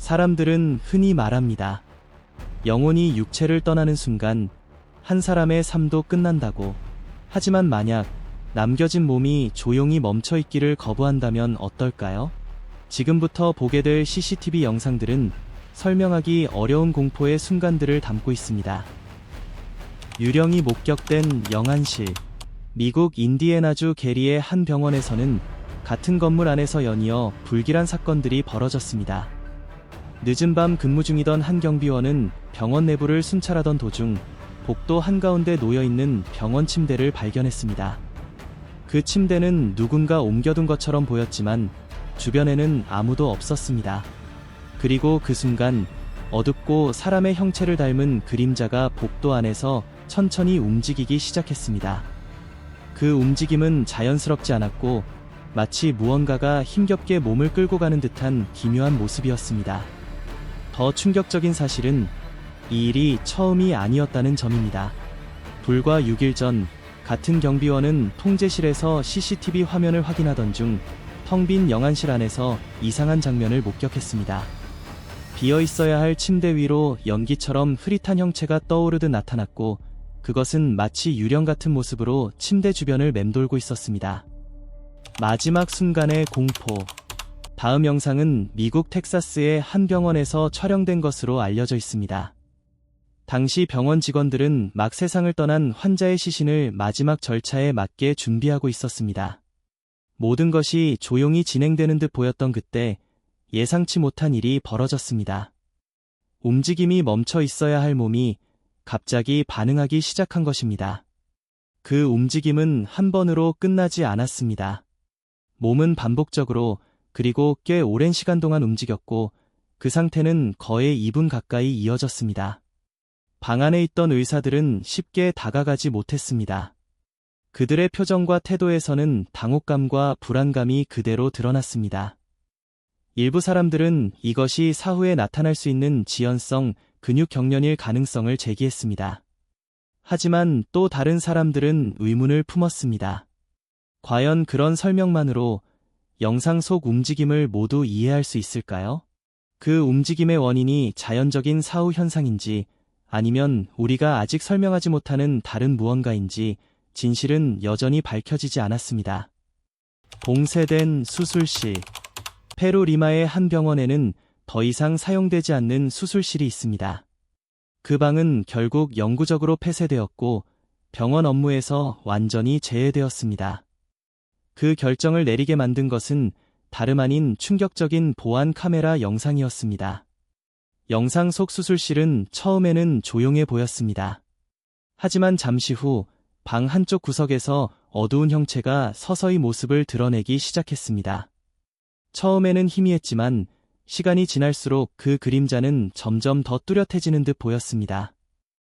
사람들은 흔히 말합니다. 영혼이 육체를 떠나는 순간 한 사람의 삶도 끝난다고. 하지만 만약 남겨진 몸이 조용히 멈춰 있기를 거부한다면 어떨까요? 지금부터 보게 될 CCTV 영상들은 설명하기 어려운 공포의 순간들을 담고 있습니다. 유령이 목격된 영안실. 미국 인디애나주 게리의 한 병원에서는 같은 건물 안에서 연이어 불길한 사건들이 벌어졌습니다. 늦은 밤 근무 중이던 한 경비원은 병원 내부를 순찰하던 도중 복도 한가운데 놓여있는 병원 침대를 발견했습니다. 그 침대는 누군가 옮겨둔 것처럼 보였지만 주변에는 아무도 없었습니다. 그리고 그 순간 어둡고 사람의 형체를 닮은 그림자가 복도 안에서 천천히 움직이기 시작했습니다. 그 움직임은 자연스럽지 않았고 마치 무언가가 힘겹게 몸을 끌고 가는 듯한 기묘한 모습이었습니다. 더 충격적인 사실은 이 일이 처음이 아니었다는 점입니다. 불과 6일 전 같은 경비원은 통제실에서 CCTV 화면을 확인하던 중 텅 빈 영안실 안에서 이상한 장면을 목격했습니다. 비어있어야 할 침대 위로 연기처럼 흐릿한 형체가 떠오르듯 나타났고 그것은 마치 유령 같은 모습으로 침대 주변을 맴돌고 있었습니다. 마지막 순간의 공포. 다음 영상은 미국 텍사스의 한 병원에서 촬영된 것으로 알려져 있습니다. 당시 병원 직원들은 막 세상을 떠난 환자의 시신을 마지막 절차에 맞게 준비하고 있었습니다. 모든 것이 조용히 진행되는 듯 보였던 그때 예상치 못한 일이 벌어졌습니다. 움직임이 멈춰 있어야 할 몸이 갑자기 반응하기 시작한 것입니다. 그 움직임은 한 번으로 끝나지 않았습니다. 몸은 반복적으로 그리고 꽤 오랜 시간 동안 움직였고 그 상태는 거의 2분 가까이 이어졌습니다. 방 안에 있던 의사들은 쉽게 다가가지 못했습니다. 그들의 표정과 태도에서는 당혹감과 불안감이 그대로 드러났습니다. 일부 사람들은 이것이 사후에 나타날 수 있는 지연성 근육 경련일 가능성을 제기했습니다. 하지만 또 다른 사람들은 의문을 품었습니다. 과연 그런 설명만으로 영상 속 움직임을 모두 이해할 수 있을까요? 그 움직임의 원인이 자연적인 사후 현상인지 아니면 우리가 아직 설명하지 못하는 다른 무언가인지 진실은 여전히 밝혀지지 않았습니다. 봉쇄된 수술실. 페루 리마의 한 병원에는 더 이상 사용되지 않는 수술실이 있습니다. 그 방은 결국 영구적으로 폐쇄되었고 병원 업무에서 완전히 제외되었습니다. 그 결정을 내리게 만든 것은 다름 아닌 충격적인 보안 카메라 영상이었습니다. 영상 속 수술실은 처음에는 조용해 보였습니다. 하지만 잠시 후 방 한쪽 구석에서 어두운 형체가 서서히 모습을 드러내기 시작했습니다. 처음에는 희미했지만 시간이 지날수록 그 그림자는 점점 더 뚜렷해지는 듯 보였습니다.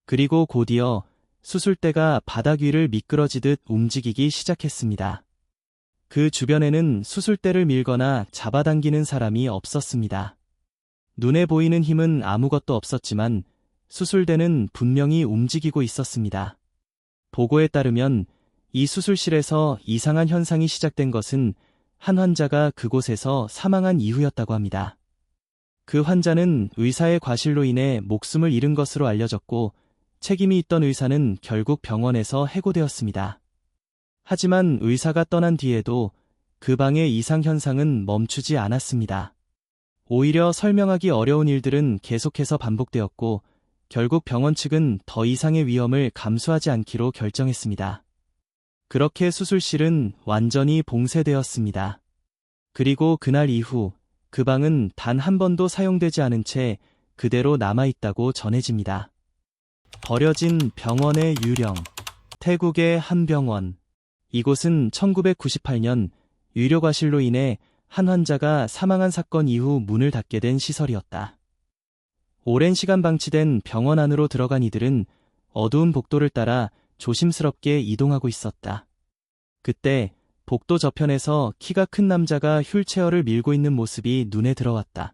그리고 곧이어 수술대가 바닥 위를 미끄러지듯 움직이기 시작했습니다. 그 주변에는 수술대를 밀거나 잡아당기는 사람이 없었습니다. 눈에 보이는 힘은 아무것도 없었지만 수술대는 분명히 움직이고 있었습니다. 보고에 따르면 이 수술실에서 이상한 현상이 시작된 것은 한 환자가 그곳에서 사망한 이후였다고 합니다. 그 환자는 의사의 과실로 인해 목숨을 잃은 것으로 알려졌고 책임이 있던 의사는 결국 병원에서 해고되었습니다. 하지만 의사가 떠난 뒤에도 그 방의 이상 현상은 멈추지 않았습니다. 오히려 설명하기 어려운 일들은 계속해서 반복되었고 결국 병원 측은 더 이상의 위험을 감수하지 않기로 결정했습니다. 그렇게 수술실은 완전히 봉쇄되었습니다. 그리고 그날 이후 그 방은 단 한 번도 사용되지 않은 채 그대로 남아있다고 전해집니다. 버려진 병원의 유령. 태국의 한 병원. 이곳은 1998년 유료과실로 인해 한 환자가 사망한 사건 이후 문을 닫게 된 시설이었다. 오랜 시간 방치된 병원 안으로 들어간 이들은 어두운 복도를 따라 조심스럽게 이동하고 있었다. 그때 복도 저편에서 키가 큰 남자가 휠체어를 밀고 있는 모습이 눈에 들어왔다.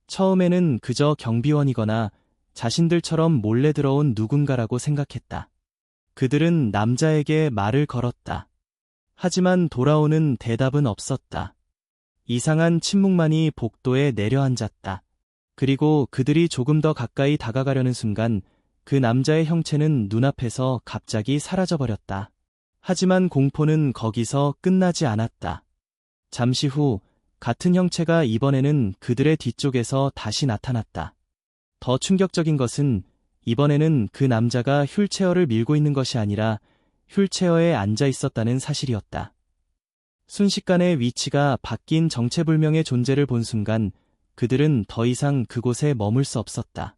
처음에는 그저 경비원이거나 자신들처럼 몰래 들어온 누군가라고 생각했다. 그들은 남자에게 말을 걸었다. 하지만 돌아오는 대답은 없었다. 이상한 침묵만이 복도에 내려앉았다. 그리고 그들이 조금 더 가까이 다가가려는 순간 그 남자의 형체는 눈앞에서 갑자기 사라져버렸다. 하지만 공포는 거기서 끝나지 않았다. 잠시 후 같은 형체가 이번에는 그들의 뒤쪽에서 다시 나타났다. 더 충격적인 것은 이번에는 그 남자가 휠체어를 밀고 있는 것이 아니라 휠체어에 앉아 있었다는 사실이었다. 순식간에 위치가 바뀐 정체불명의 존재를 본 순간 그들은 더 이상 그곳에 머물 수 없었다.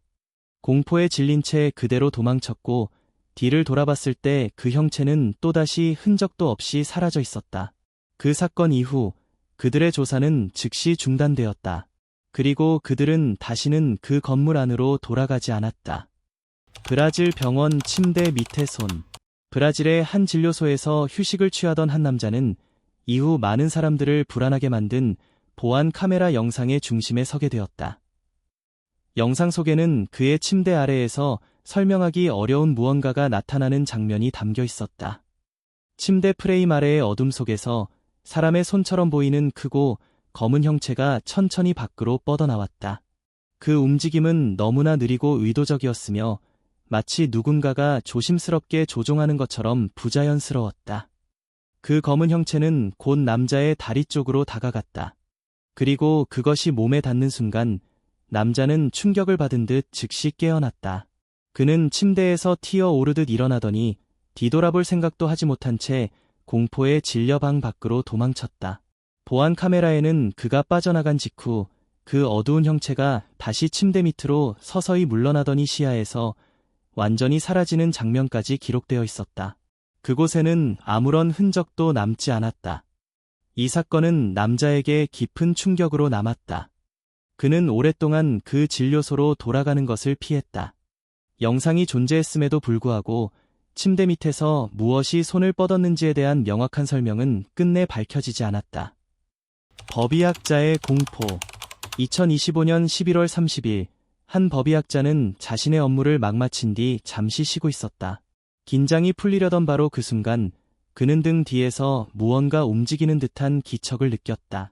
공포에 질린 채 그대로 도망쳤고 뒤를 돌아봤을 때 그 형체는 또다시 흔적도 없이 사라져 있었다. 그 사건 이후 그들의 조사는 즉시 중단되었다. 그리고 그들은 다시는 그 건물 안으로 돌아가지 않았다. 브라질 병원 침대 밑의 손. 브라질의 한 진료소에서 휴식을 취하던 한 남자는 이후 많은 사람들을 불안하게 만든 보안 카메라 영상의 중심에 서게 되었다. 영상 속에는 그의 침대 아래에서 설명하기 어려운 무언가가 나타나는 장면이 담겨 있었다. 침대 프레임 아래의 어둠 속에서 사람의 손처럼 보이는 크고 검은 형체가 천천히 밖으로 뻗어나왔다. 그 움직임은 너무나 느리고 의도적이었으며 마치 누군가가 조심스럽게 조종하는 것처럼 부자연스러웠다. 그 검은 형체는 곧 남자의 다리 쪽으로 다가갔다. 그리고 그것이 몸에 닿는 순간 남자는 충격을 받은 듯 즉시 깨어났다. 그는 침대에서 튀어 오르듯 일어나더니 뒤돌아볼 생각도 하지 못한 채 공포에 질려 방 밖으로 도망쳤다. 보안 카메라에는 그가 빠져나간 직후 그 어두운 형체가 다시 침대 밑으로 서서히 물러나더니 시야에서 완전히 사라지는 장면까지 기록되어 있었다. 그곳에는 아무런 흔적도 남지 않았다. 이 사건은 남자에게 깊은 충격으로 남았다. 그는 오랫동안 그 진료소로 돌아가는 것을 피했다. 영상이 존재했음에도 불구하고 침대 밑에서 무엇이 손을 뻗었는지에 대한 명확한 설명은 끝내 밝혀지지 않았다. 법의학자의 공포. 2025년 11월 30일, 한 법의학자는 자신의 업무를 막 마친 뒤 잠시 쉬고 있었다. 긴장이 풀리려던 바로 그 순간 그는 등 뒤에서 무언가 움직이는 듯한 기척을 느꼈다.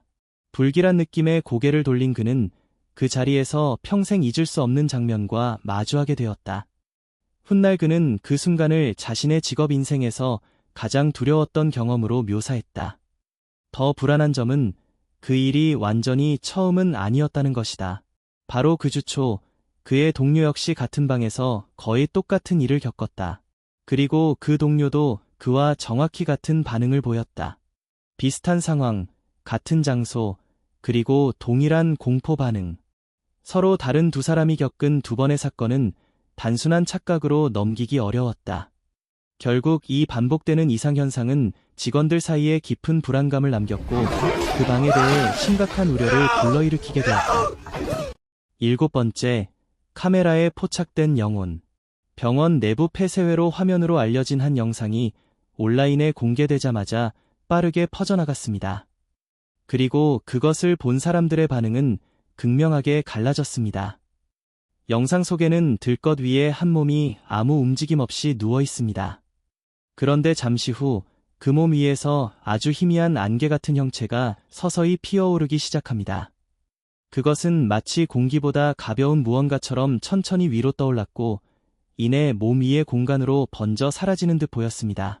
불길한 느낌에 고개를 돌린 그는 그 자리에서 평생 잊을 수 없는 장면과 마주하게 되었다. 훗날 그는 그 순간을 자신의 직업 인생에서 가장 두려웠던 경험으로 묘사했다. 더 불안한 점은 그 일이 완전히 처음은 아니었다는 것이다. 바로 그 주 초 그의 동료 역시 같은 방에서 거의 똑같은 일을 겪었다. 그리고 그 동료도 그와 정확히 같은 반응을 보였다. 비슷한 상황, 같은 장소, 그리고 동일한 공포 반응. 서로 다른 두 사람이 겪은 두 번의 사건은 단순한 착각으로 넘기기 어려웠다. 결국 이 반복되는 이상현상은 직원들 사이에 깊은 불안감을 남겼고 그 방에 대해 심각한 우려를 불러일으키게 되었다. 7번째, 카메라에 포착된 영혼. 병원 내부 폐쇄회로 화면으로 알려진 한 영상이 온라인에 공개되자마자 빠르게 퍼져나갔습니다. 그리고 그것을 본 사람들의 반응은 극명하게 갈라졌습니다. 영상 속에는 들것 위에 한 몸이 아무 움직임 없이 누워 있습니다. 그런데 잠시 후 그 몸 위에서 아주 희미한 안개 같은 형체가 서서히 피어오르기 시작합니다. 그것은 마치 공기보다 가벼운 무언가처럼 천천히 위로 떠올랐고 이내 몸 위의 공간으로 번져 사라지는 듯 보였습니다.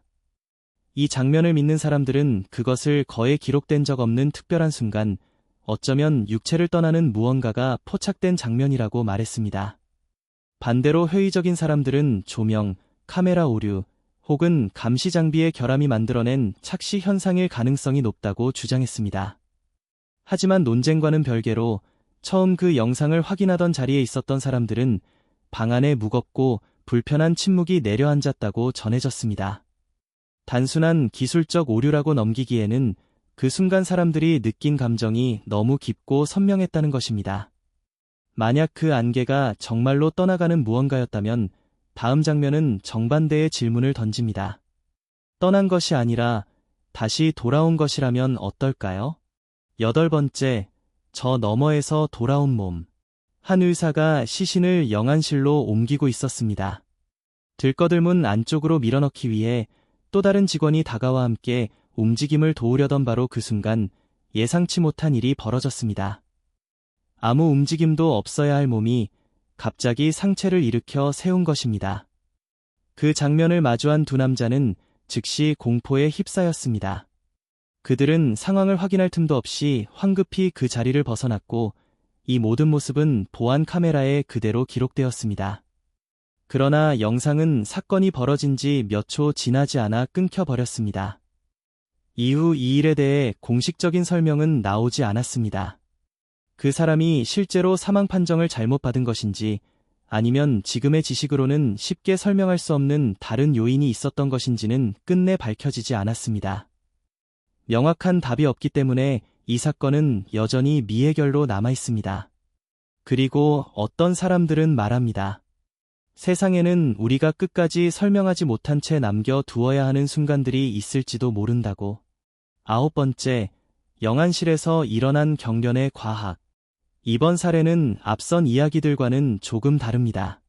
이 장면을 믿는 사람들은 그것을 거에 기록된 적 없는 특별한 순간, 어쩌면 육체를 떠나는 무언가가 포착된 장면이라고 말했습니다. 반대로 회의적인 사람들은 조명, 카메라 오류, 혹은 감시 장비의 결함이 만들어낸 착시 현상일 가능성이 높다고 주장했습니다. 하지만 논쟁과는 별개로 처음 그 영상을 확인하던 자리에 있었던 사람들은 방 안에 무겁고 불편한 침묵이 내려앉았다고 전해졌습니다. 단순한 기술적 오류라고 넘기기에는 그 순간 사람들이 느낀 감정이 너무 깊고 선명했다는 것입니다. 만약 그 안개가 정말로 떠나가는 무언가였다면 다음 장면은 정반대의 질문을 던집니다. 떠난 것이 아니라 다시 돌아온 것이라면 어떨까요? 8번째, 저 너머에서 돌아온 몸. 한 의사가 시신을 영안실로 옮기고 있었습니다. 들꺼들 문 안쪽으로 밀어넣기 위해 또 다른 직원이 다가와 함께 움직임을 도우려던 바로 그 순간 예상치 못한 일이 벌어졌습니다. 아무 움직임도 없어야 할 몸이 갑자기 상체를 일으켜 세운 것입니다. 그 장면을 마주한 두 남자는 즉시 공포에 휩싸였습니다. 그들은 상황을 확인할 틈도 없이 황급히 그 자리를 벗어났고 이 모든 모습은 보안 카메라에 그대로 기록되었습니다. 그러나 영상은 사건이 벌어진 지 몇 초 지나지 않아 끊겨버렸습니다. 이후 이 일에 대해 공식적인 설명은 나오지 않았습니다. 그 사람이 실제로 사망 판정을 잘못 받은 것인지 아니면 지금의 지식으로는 쉽게 설명할 수 없는 다른 요인이 있었던 것인지는 끝내 밝혀지지 않았습니다. 명확한 답이 없기 때문에 이 사건은 여전히 미해결로 남아있습니다. 그리고 어떤 사람들은 말합니다. 세상에는 우리가 끝까지 설명하지 못한 채 남겨두어야 하는 순간들이 있을지도 모른다고. 9번째, 영안실에서 일어난 경련의 과학. 이번 사례는 앞선 이야기들과는 조금 다릅니다.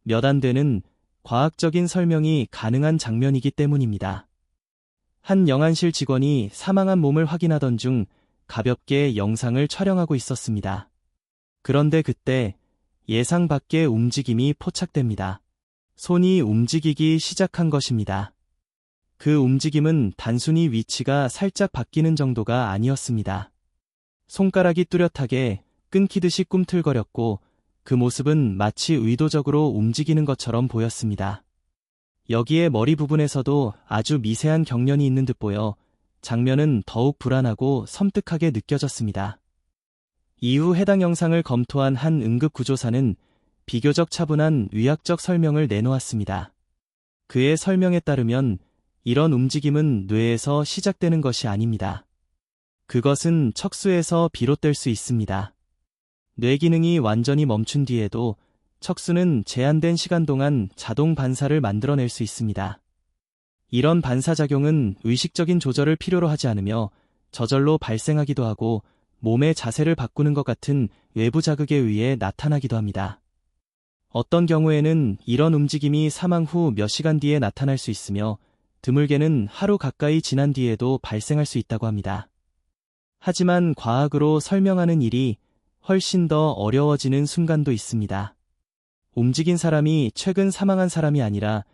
몇 안 되는 과학적인 설명이 가능한 장면이기 때문입니다. 한 영안실 직원이 사망한 몸을 확인하던 중 가볍게 영상을 촬영하고 있었습니다. 그런데 그때 예상 밖의 움직임이 포착됩니다. 손이 움직이기 시작한 것입니다. 그 움직임은 단순히 위치가 살짝 바뀌는 정도가 아니었습니다. 손가락이 뚜렷하게 끊기듯이 꿈틀거렸고 그 모습은 마치 의도적으로 움직이는 것처럼 보였습니다. 여기에 머리 부분에서도 아주 미세한 경련이 있는 듯 보여 장면은 더욱 불안하고 섬뜩하게 느껴졌습니다. 이후 해당 영상을 검토한 한 응급구조사는 비교적 차분한 의학적 설명을 내놓았습니다. 그의 설명에 따르면 이런 움직임은 뇌에서 시작되는 것이 아닙니다. 그것은 척수에서 비롯될 수 있습니다. 뇌 기능이 완전히 멈춘 뒤에도 척수는 제한된 시간 동안 자동 반사를 만들어낼 수 있습니다. 이런 반사작용은 의식적인 조절을 필요로 하지 않으며 저절로 발생하기도 하고 몸의 자세를 바꾸는 것 같은 외부 자극에 의해 나타나기도 합니다. 어떤 경우에는 이런 움직임이 사망 후 몇 시간 뒤에 나타날 수 있으며 드물게는 하루 가까이 지난 뒤에도 발생할 수 있다고 합니다. 하지만 과학으로 설명하는 일이 훨씬 더 어려워지는 순간도 있습니다. 움직인 사람이 최근 사망한 사람이 아니라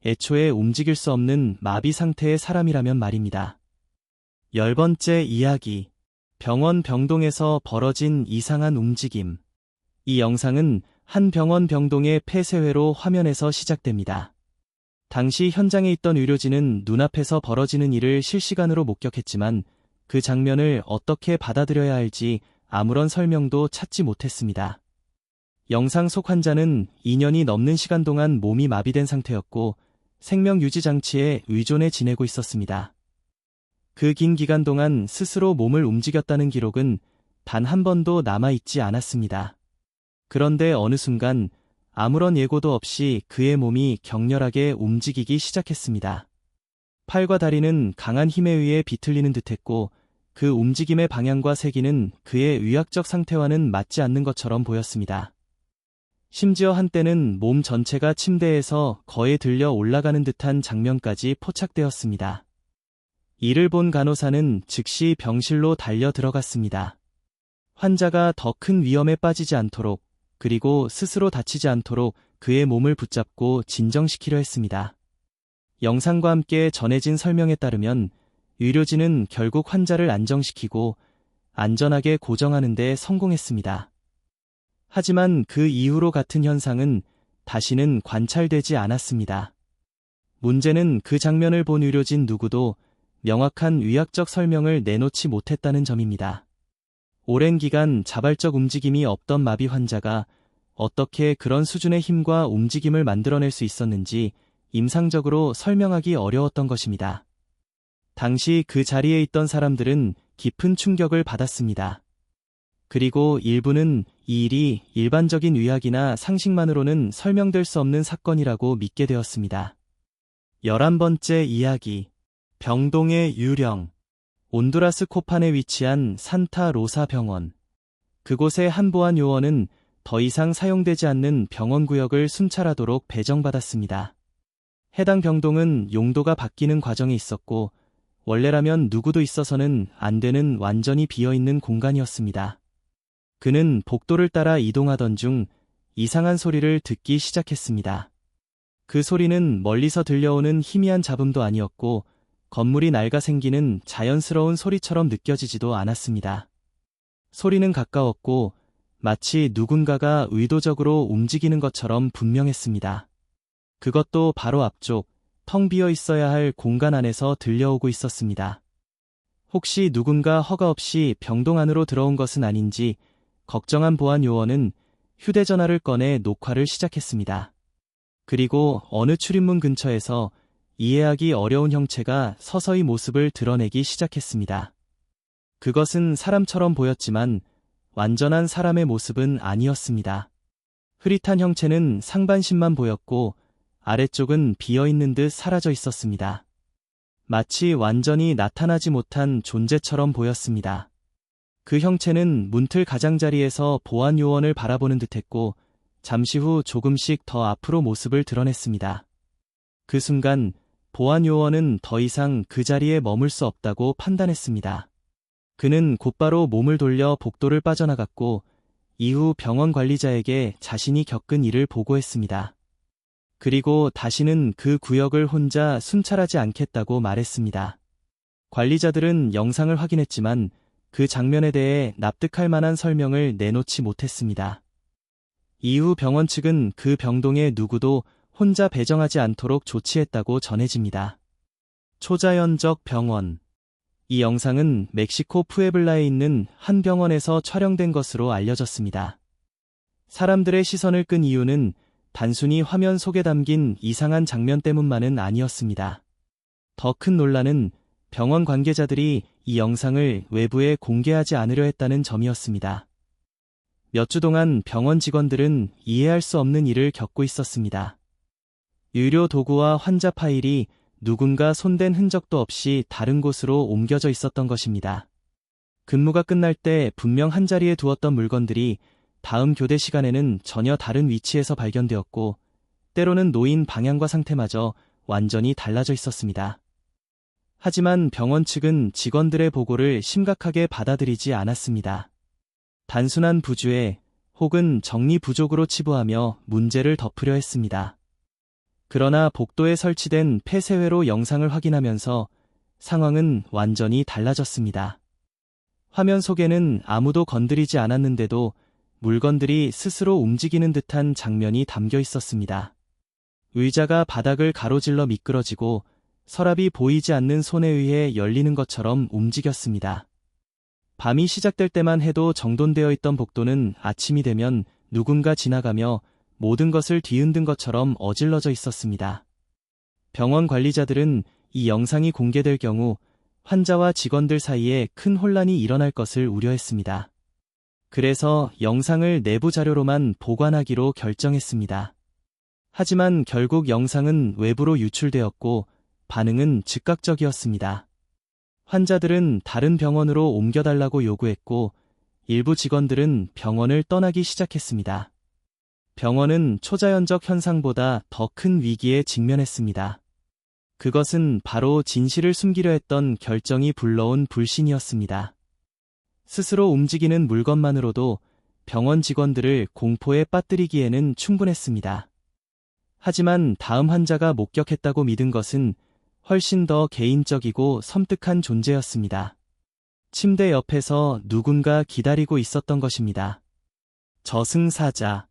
애초에 움직일 수 없는 마비 상태의 사람이라면 말입니다. 10번째 이야기. 병원 병동에서 벌어진 이상한 움직임. 이 영상은 한 병원 병동의 폐쇄회로 화면에서 시작됩니다. 당시 현장에 있던 의료진은 눈앞에서 벌어지는 일을 실시간으로 목격했지만 그 장면을 어떻게 받아들여야 할지 아무런 설명도 찾지 못했습니다. 영상 속 환자는 2년이 넘는 시간 동안 몸이 마비된 상태였고 생명 유지 장치에 의존해 지내고 있었습니다. 그 긴 기간 동안 스스로 몸을 움직였다는 기록은 단 한 번도 남아있지 않았습니다. 그런데 어느 순간 아무런 예고도 없이 그의 몸이 격렬하게 움직이기 시작했습니다. 팔과 다리는 강한 힘에 의해 비틀리는 듯했고 그 움직임의 방향과 세기는 그의 의학적 상태와는 맞지 않는 것처럼 보였습니다. 심지어 한때는 몸 전체가 침대에서 거에 들려 올라가는 듯한 장면까지 포착되었습니다. 이를 본 간호사는 즉시 병실로 달려 들어갔습니다. 환자가 더 큰 위험에 빠지지 않도록 그리고 스스로 다치지 않도록 그의 몸을 붙잡고 진정시키려 했습니다. 영상과 함께 전해진 설명에 따르면 의료진은 결국 환자를 안정시키고 안전하게 고정하는 데 성공했습니다. 하지만 그 이후로 같은 현상은 다시는 관찰되지 않았습니다. 문제는 그 장면을 본 의료진 누구도 명확한 의학적 설명을 내놓지 못했다는 점입니다. 오랜 기간 자발적 움직임이 없던 마비 환자가 어떻게 그런 수준의 힘과 움직임을 만들어낼 수 있었는지 임상적으로 설명하기 어려웠던 것입니다. 당시 그 자리에 있던 사람들은 깊은 충격을 받았습니다. 그리고 일부는 이 일이 일반적인 의학이나 상식만으로는 설명될 수 없는 사건이라고 믿게 되었습니다. 11번째 이야기. 병동의 유령. 온두라스 코판에 위치한 산타 로사 병원. 그곳의 한 보안 요원은 더 이상 사용되지 않는 병원 구역을 순찰하도록 배정받았습니다. 해당 병동은 용도가 바뀌는 과정에 있었고 원래라면 누구도 있어서는 안 되는 완전히 비어있는 공간이었습니다. 그는 복도를 따라 이동하던 중 이상한 소리를 듣기 시작했습니다. 그 소리는 멀리서 들려오는 희미한 잡음도 아니었고 건물이 낡아 생기는 자연스러운 소리처럼 느껴지지도 않았습니다. 소리는 가까웠고 마치 누군가가 의도적으로 움직이는 것처럼 분명했습니다. 그것도 바로 앞쪽, 텅 비어 있어야 할 공간 안에서 들려오고 있었습니다. 혹시 누군가 허가 없이 병동 안으로 들어온 것은 아닌지 걱정한 보안 요원은 휴대전화를 꺼내 녹화를 시작했습니다. 그리고 어느 출입문 근처에서 이해하기 어려운 형체가 서서히 모습을 드러내기 시작했습니다. 그것은 사람처럼 보였지만 완전한 사람의 모습은 아니었습니다. 흐릿한 형체는 상반신만 보였고 아래쪽은 비어있는 듯 사라져 있었습니다. 마치 완전히 나타나지 못한 존재처럼 보였습니다. 그 형체는 문틀 가장자리에서 보안 요원을 바라보는 듯했고 잠시 후 조금씩 더 앞으로 모습을 드러냈습니다. 그 순간 보안 요원은 더 이상 그 자리에 머물 수 없다고 판단했습니다. 그는 곧바로 몸을 돌려 복도를 빠져나갔고 이후 병원 관리자에게 자신이 겪은 일을 보고했습니다. 그리고 다시는 그 구역을 혼자 순찰하지 않겠다고 말했습니다. 관리자들은 영상을 확인했지만 그 장면에 대해 납득할 만한 설명을 내놓지 못했습니다. 이후 병원 측은 그 병동에 누구도 혼자 배정하지 않도록 조치했다고 전해집니다. 초자연적 병원. 이 영상은 멕시코 푸에블라에 있는 한 병원에서 촬영된 것으로 알려졌습니다. 사람들의 시선을 끈 이유는 단순히 화면 속에 담긴 이상한 장면 때문만은 아니었습니다. 더 큰 논란은 병원 관계자들이 이 영상을 외부에 공개하지 않으려 했다는 점이었습니다. 몇 주 동안 병원 직원들은 이해할 수 없는 일을 겪고 있었습니다. 의료 도구와 환자 파일이 누군가 손댄 흔적도 없이 다른 곳으로 옮겨져 있었던 것입니다. 근무가 끝날 때 분명 한자리에 두었던 물건들이 다음 교대 시간에는 전혀 다른 위치에서 발견되었고 때로는 놓인 방향과 상태마저 완전히 달라져 있었습니다. 하지만 병원 측은 직원들의 보고를 심각하게 받아들이지 않았습니다. 단순한 부주의 혹은 정리 부족으로 치부하며 문제를 덮으려 했습니다. 그러나 복도에 설치된 폐쇄회로 영상을 확인하면서 상황은 완전히 달라졌습니다. 화면 속에는 아무도 건드리지 않았는데도 물건들이 스스로 움직이는 듯한 장면이 담겨 있었습니다. 의자가 바닥을 가로질러 미끄러지고 서랍이 보이지 않는 손에 의해 열리는 것처럼 움직였습니다. 밤이 시작될 때만 해도 정돈되어 있던 복도는 아침이 되면 누군가 지나가며 모든 것을 뒤흔든 것처럼 어질러져 있었습니다. 병원 관리자들은 이 영상이 공개될 경우 환자와 직원들 사이에 큰 혼란이 일어날 것을 우려했습니다. 그래서 영상을 내부 자료로만 보관하기로 결정했습니다. 하지만 결국 영상은 외부로 유출되었고 반응은 즉각적이었습니다. 환자들은 다른 병원으로 옮겨달라고 요구했고 일부 직원들은 병원을 떠나기 시작했습니다. 병원은 초자연적 현상보다 더 큰 위기에 직면했습니다. 그것은 바로 진실을 숨기려 했던 결정이 불러온 불신이었습니다. 스스로 움직이는 물건만으로도 병원 직원들을 공포에 빠뜨리기에는 충분했습니다. 하지만 다음 환자가 목격했다고 믿은 것은 훨씬 더 개인적이고 섬뜩한 존재였습니다. 침대 옆에서 누군가 기다리고 있었던 것입니다. 저승사자.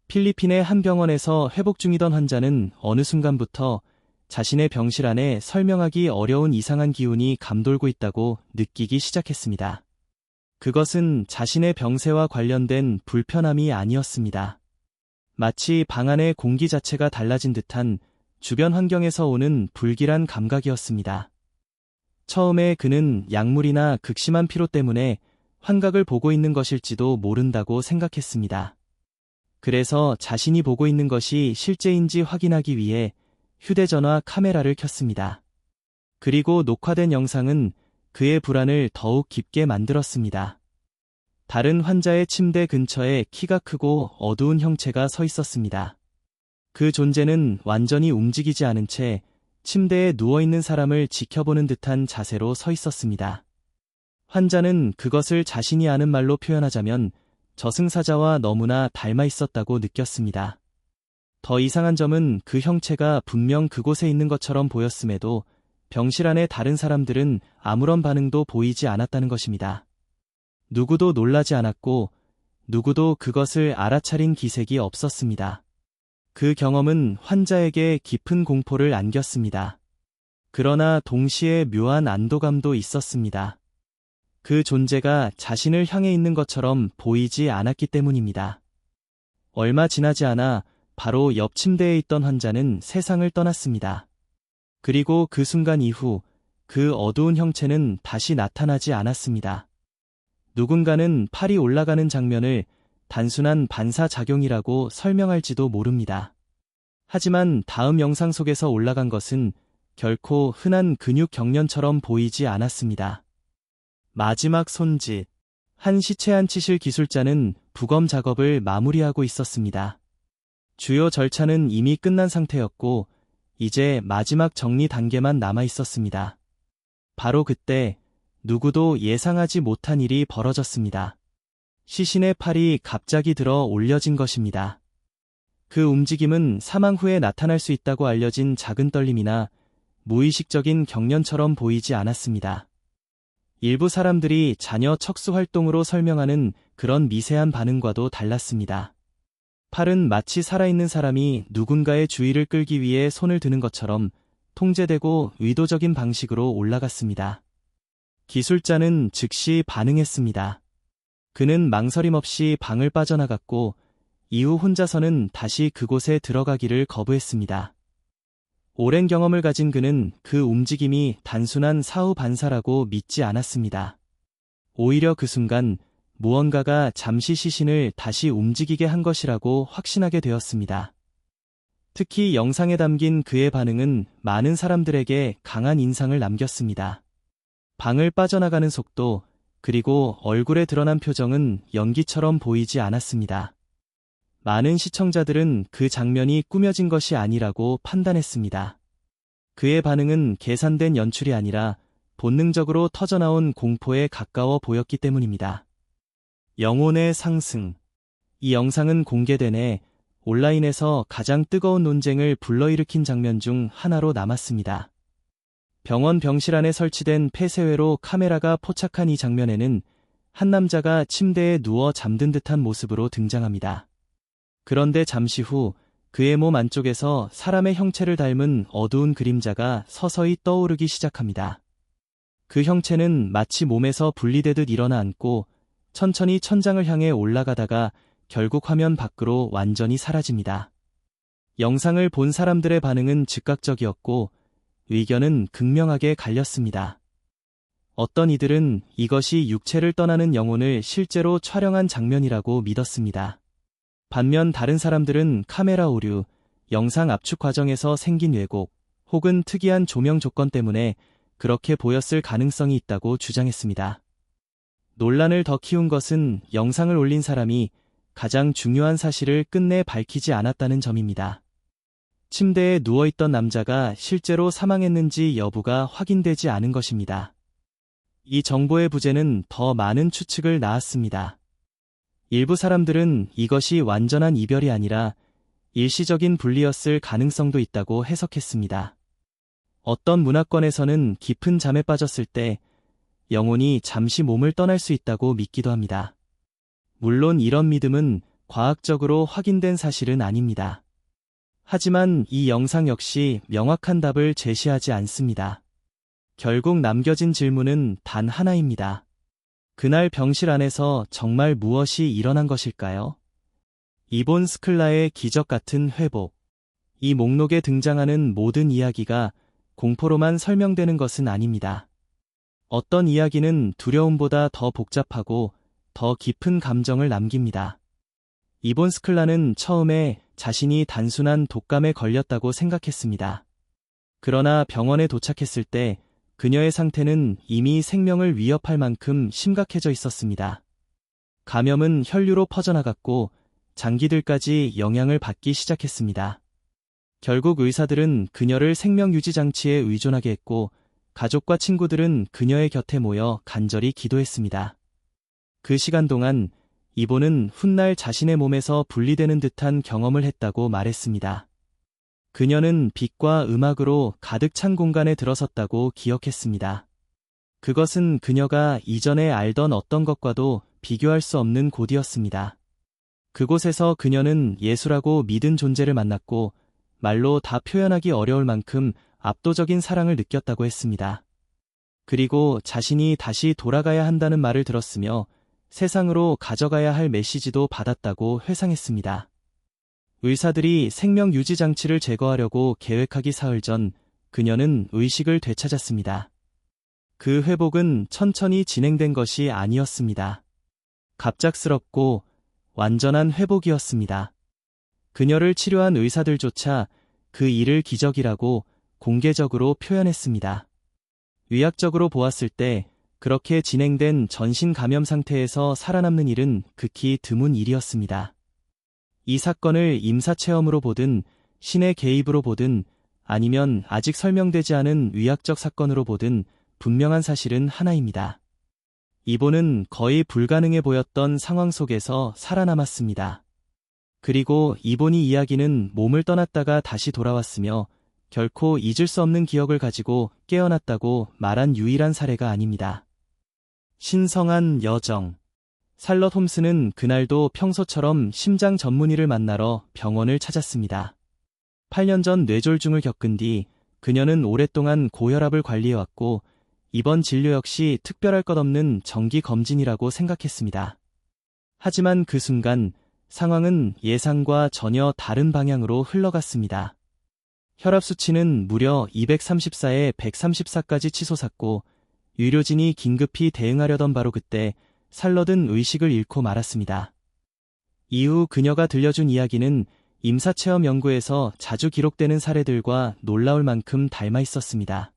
필리핀의 한 병원에서 회복 중이던 환자는 어느 순간부터 자신의 병실 안에 설명하기 어려운 이상한 기운이 감돌고 있다고 느끼기 시작했습니다. 그것은 자신의 병세와 관련된 불편함이 아니었습니다. 마치 방 안의 공기 자체가 달라진 듯한 주변 환경에서 오는 불길한 감각이었습니다. 처음에 그는 약물이나 극심한 피로 때문에 환각을 보고 있는 것일지도 모른다고 생각했습니다. 그래서 자신이 보고 있는 것이 실제인지 확인하기 위해 휴대전화 카메라를 켰습니다. 그리고 녹화된 영상은 그의 불안을 더욱 깊게 만들었습니다. 다른 환자의 침대 근처에 키가 크고 어두운 형체가 서 있었습니다. 그 존재는 완전히 움직이지 않은 채 침대에 누워있는 사람을 지켜보는 듯한 자세로 서 있었습니다. 환자는 그것을 자신이 아는 말로 표현하자면 저승사자와 너무나 닮아 있었다고 느꼈습니다. 더 이상한 점은 그 형체가 분명 그곳에 있는 것처럼 보였음에도 병실 안의 다른 사람들은 아무런 반응도 보이지 않았다는 것입니다. 누구도 놀라지 않았고 누구도 그것을 알아차린 기색이 없었습니다. 그 경험은 환자에게 깊은 공포를 안겼습니다. 그러나 동시에 묘한 안도감도 있었습니다. 그 존재가 자신을 향해 있는 것처럼 보이지 않았기 때문입니다. 얼마 지나지 않아 바로 옆 침대에 있던 환자는 세상을 떠났습니다. 그리고 그 순간 이후 그 어두운 형체는 다시 나타나지 않았습니다. 누군가는 팔이 올라가는 장면을 단순한 반사작용이라고 설명할지도 모릅니다. 하지만 다음 영상 속에서 올라간 것은 결코 흔한 근육 경련처럼 보이지 않았습니다. 마지막 손짓. 한 시체 안치실 기술자는 부검 작업을 마무리하고 있었습니다. 주요 절차는 이미 끝난 상태였고 이제 마지막 정리 단계만 남아 있었습니다. 바로 그때 누구도 예상하지 못한 일이 벌어졌습니다. 시신의 팔이 갑자기 들어 올려진 것입니다. 그 움직임은 사망 후에 나타날 수 있다고 알려진 작은 떨림이나 무의식적인 경련처럼 보이지 않았습니다. 일부 사람들이 자녀 척수 활동으로 설명하는 그런 미세한 반응과도 달랐습니다. 팔은 마치 살아있는 사람이 누군가의 주의를 끌기 위해 손을 드는 것처럼 통제되고 의도적인 방식으로 올라갔습니다. 기술자는 즉시 반응했습니다. 그는 망설임 없이 방을 빠져나갔고 이후 혼자서는 다시 그곳에 들어가기를 거부했습니다. 오랜 경험을 가진 그는 그 움직임이 단순한 사후 반사라고 믿지 않았습니다. 오히려 그 순간 무언가가 잠시 시신을 다시 움직이게 한 것이라고 확신하게 되었습니다. 특히 영상에 담긴 그의 반응은 많은 사람들에게 강한 인상을 남겼습니다. 방을 빠져나가는 속도, 그리고 얼굴에 드러난 표정은 연기처럼 보이지 않았습니다. 많은 시청자들은 그 장면이 꾸며진 것이 아니라고 판단했습니다. 그의 반응은 계산된 연출이 아니라 본능적으로 터져나온 공포에 가까워 보였기 때문입니다. 영혼의 상승. 이 영상은 공개된 해 온라인에서 가장 뜨거운 논쟁을 불러일으킨 장면 중 하나로 남았습니다. 병원 병실 안에 설치된 폐쇄회로 카메라가 포착한 이 장면에는 한 남자가 침대에 누워 잠든 듯한 모습으로 등장합니다. 그런데 잠시 후 그의 몸 안쪽에서 사람의 형체를 닮은 어두운 그림자가 서서히 떠오르기 시작합니다. 그 형체는 마치 몸에서 분리되듯 일어나 앉고 천천히 천장을 향해 올라가다가 결국 화면 밖으로 완전히 사라집니다. 영상을 본 사람들의 반응은 즉각적이었고 의견은 극명하게 갈렸습니다. 어떤 이들은 이것이 육체를 떠나는 영혼을 실제로 촬영한 장면이라고 믿었습니다. 반면 다른 사람들은 카메라 오류, 영상 압축 과정에서 생긴 왜곡, 혹은 특이한 조명 조건 때문에 그렇게 보였을 가능성이 있다고 주장했습니다. 논란을 더 키운 것은 영상을 올린 사람이 가장 중요한 사실을 끝내 밝히지 않았다는 점입니다. 침대에 누워있던 남자가 실제로 사망했는지 여부가 확인되지 않은 것입니다. 이 정보의 부재는 더 많은 추측을 낳았습니다. 일부 사람들은 이것이 완전한 이별이 아니라 일시적인 분리였을 가능성도 있다고 해석했습니다. 어떤 문화권에서는 깊은 잠에 빠졌을 때 영혼이 잠시 몸을 떠날 수 있다고 믿기도 합니다. 물론 이런 믿음은 과학적으로 확인된 사실은 아닙니다. 하지만 이 영상 역시 명확한 답을 제시하지 않습니다. 결국 남겨진 질문은 단 하나입니다. 그날 병실 안에서 정말 무엇이 일어난 것일까요? 이본 스클라의 기적 같은 회복. 이 목록에 등장하는 모든 이야기가 공포로만 설명되는 것은 아닙니다. 어떤 이야기는 두려움보다 더 복잡하고 더 깊은 감정을 남깁니다. 이본 스클라는 처음에 자신이 단순한 독감에 걸렸다고 생각했습니다. 그러나 병원에 도착했을 때 그녀의 상태는 이미 생명을 위협할 만큼 심각해져 있었습니다. 감염은 혈류로 퍼져나갔고 장기들까지 영향을 받기 시작했습니다. 결국 의사들은 그녀를 생명유지장치에 의존하게 했고 가족과 친구들은 그녀의 곁에 모여 간절히 기도했습니다. 그 시간 동안 이보는 훗날 자신의 몸에서 분리되는 듯한 경험을 했다고 말했습니다. 그녀는 빛과 음악으로 가득 찬 공간에 들어섰다고 기억했습니다. 그것은 그녀가 이전에 알던 어떤 것과도 비교할 수 없는 곳이었습니다. 그곳에서 그녀는 예수라고 믿은 존재를 만났고 말로 다 표현하기 어려울 만큼 압도적인 사랑을 느꼈다고 했습니다. 그리고 자신이 다시 돌아가야 한다는 말을 들었으며 세상으로 가져가야 할 메시지도 받았다고 회상했습니다. 의사들이 생명 유지 장치를 제거하려고 계획하기 사흘 전 그녀는 의식을 되찾았습니다. 그 회복은 천천히 진행된 것이 아니었습니다. 갑작스럽고 완전한 회복이었습니다. 그녀를 치료한 의사들조차 그 일을 기적이라고 공개적으로 표현했습니다. 의학적으로 보았을 때 그렇게 진행된 전신 감염 상태에서 살아남는 일은 극히 드문 일이었습니다. 이 사건을 임사체험으로 보든 신의 개입으로 보든 아니면 아직 설명되지 않은 의학적 사건으로 보든 분명한 사실은 하나입니다. 이보는 거의 불가능해 보였던 상황 속에서 살아남았습니다. 그리고 이본이 이야기는 몸을 떠났다가 다시 돌아왔으며 결코 잊을 수 없는 기억을 가지고 깨어났다고 말한 유일한 사례가 아닙니다. 신성한 여정. 샬럿 홈스는 그날도 평소처럼 심장 전문의를 만나러 병원을 찾았습니다. 8년 전 뇌졸중을 겪은 뒤 그녀는 오랫동안 고혈압을 관리해왔고 이번 진료 역시 특별할 것 없는 정기 검진이라고 생각했습니다. 하지만 그 순간 상황은 예상과 전혀 다른 방향으로 흘러갔습니다. 혈압 수치는 무려 234에 134까지 치솟았고 의료진이 긴급히 대응하려던 바로 그때 샬럿은 의식을 잃고 말았습니다. 이후 그녀가 들려준 이야기는 임사체험 연구에서 자주 기록되는 사례들과 놀라울 만큼 닮아 있었습니다.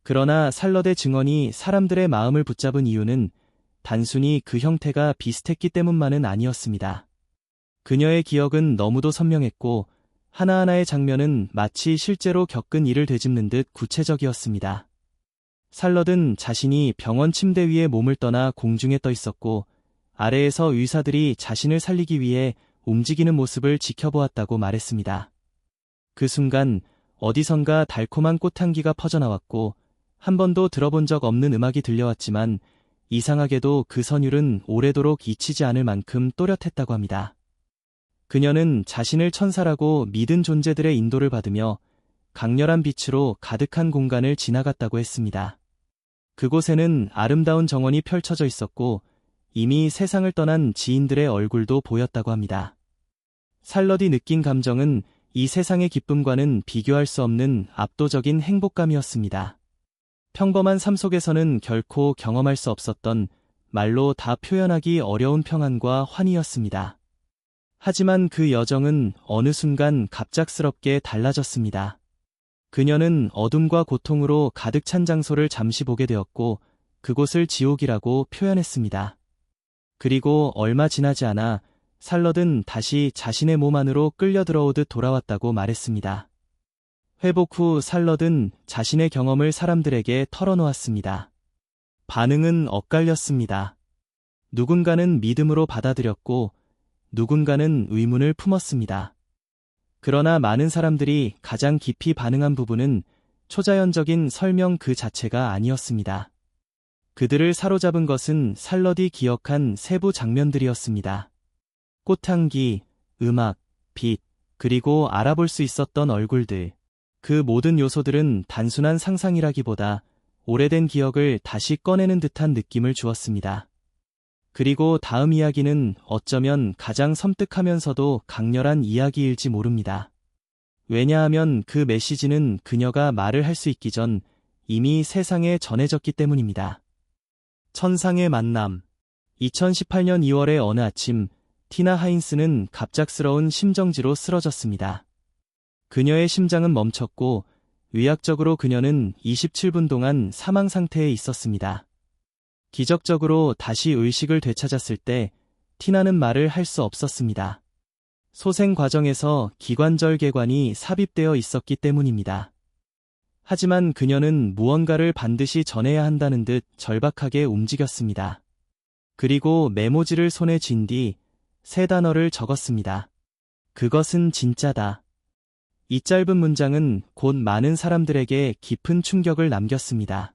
그러나 샬럿의 증언이 사람들의 마음을 붙잡은 이유는 단순히 그 형태가 비슷했기 때문만은 아니었습니다. 그녀의 기억은 너무도 선명했고 하나하나의 장면은 마치 실제로 겪은 일을 되짚는 듯 구체적이었습니다. 샬럿은 자신이 병원 침대 위에 몸을 떠나 공중에 떠 있었고 아래에서 의사들이 자신을 살리기 위해 움직이는 모습을 지켜보았다고 말했습니다. 그 순간 어디선가 달콤한 꽃향기가 퍼져나왔고 한 번도 들어본 적 없는 음악이 들려왔지만 이상하게도 그 선율은 오래도록 잊히지 않을 만큼 또렷했다고 합니다. 그녀는 자신을 천사라고 믿은 존재들의 인도를 받으며 강렬한 빛으로 가득한 공간을 지나갔다고 했습니다. 그곳에는 아름다운 정원이 펼쳐져 있었고 이미 세상을 떠난 지인들의 얼굴도 보였다고 합니다. 샬럿이 느낀 감정은 이 세상의 기쁨과는 비교할 수 없는 압도적인 행복감이었습니다. 평범한 삶 속에서는 결코 경험할 수 없었던 말로 다 표현하기 어려운 평안과 환희였습니다. 하지만 그 여정은 어느 순간 갑작스럽게 달라졌습니다. 그녀는 어둠과 고통으로 가득 찬 장소를 잠시 보게 되었고 그곳을 지옥이라고 표현했습니다. 그리고 얼마 지나지 않아 샬럿은 다시 자신의 몸 안으로 끌려 들어오듯 돌아왔다고 말했습니다. 회복 후 샬럿은 자신의 경험을 사람들에게 털어놓았습니다. 반응은 엇갈렸습니다. 누군가는 믿음으로 받아들였고 누군가는 의문을 품었습니다. 그러나 많은 사람들이 가장 깊이 반응한 부분은 초자연적인 설명 그 자체가 아니었습니다. 그들을 사로잡은 것은 샬럿이 기억한 세부 장면들이었습니다. 꽃향기, 음악, 빛, 그리고 알아볼 수 있었던 얼굴들. 그 모든 요소들은 단순한 상상이라기보다 오래된 기억을 다시 꺼내는 듯한 느낌을 주었습니다. 그리고 다음 이야기는 어쩌면 가장 섬뜩하면서도 강렬한 이야기일지 모릅니다. 왜냐하면 그 메시지는 그녀가 말을 할 수 있기 전 이미 세상에 전해졌기 때문입니다. 천상의 만남. 2018년 2월의 어느 아침, 티나 하인스는 갑작스러운 심정지로 쓰러졌습니다. 그녀의 심장은 멈췄고 의학적으로 그녀는 27분 동안 사망 상태에 있었습니다. 기적적으로 다시 의식을 되찾았을 때 티나는 말을 할 수 없었습니다. 소생 과정에서 기관절개관이 삽입되어 있었기 때문입니다. 하지만 그녀는 무언가를 반드시 전해야 한다는 듯 절박하게 움직였습니다. 그리고 메모지를 손에 쥔 뒤 세 단어를 적었습니다. 그것은 진짜다. 이 짧은 문장은 곧 많은 사람들에게 깊은 충격을 남겼습니다.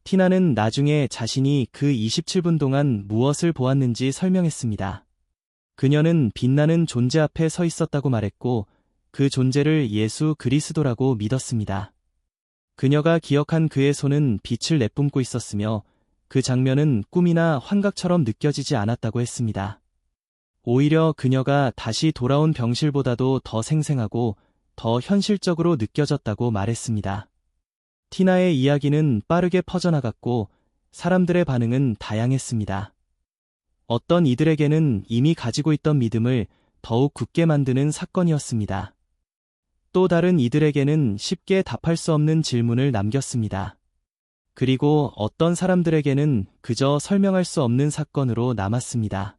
티나는 나중에 자신이 그 27분 동안 무엇을 보았는지 설명했습니다. 그녀는 빛나는 존재 앞에 서 있었다고 말했고, 그 존재를 예수 그리스도라고 믿었습니다. 그녀가 기억한 그의 손은 빛을 내뿜고 있었으며, 그 장면은 꿈이나 환각처럼 느껴지지 않았다고 했습니다. 오히려 그녀가 다시 돌아온 병실보다도 더 생생하고 더 현실적으로 느껴졌다고 말했습니다. 티나의 이야기는 빠르게 퍼져나갔고 사람들의 반응은 다양했습니다. 어떤 이들에게는 이미 가지고 있던 믿음을 더욱 굳게 만드는 사건이었습니다. 또 다른 이들에게는 쉽게 답할 수 없는 질문을 남겼습니다. 그리고 어떤 사람들에게는 그저 설명할 수 없는 사건으로 남았습니다.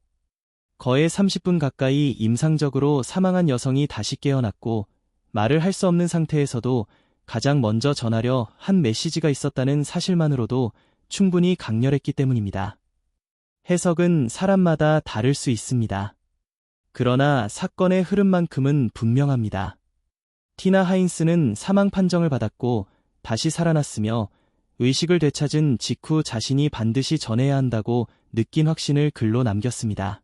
거의 30분 가까이 임상적으로 사망한 여성이 다시 깨어났고 말을 할 수 없는 상태에서도 가장 먼저 전하려 한 메시지가 있었다는 사실만으로도 충분히 강렬했기 때문입니다. 해석은 사람마다 다를 수 있습니다. 그러나 사건의 흐름만큼은 분명합니다. 티나 하인스는 사망 판정을 받았고 다시 살아났으며 의식을 되찾은 직후 자신이 반드시 전해야 한다고 느낀 확신을 글로 남겼습니다.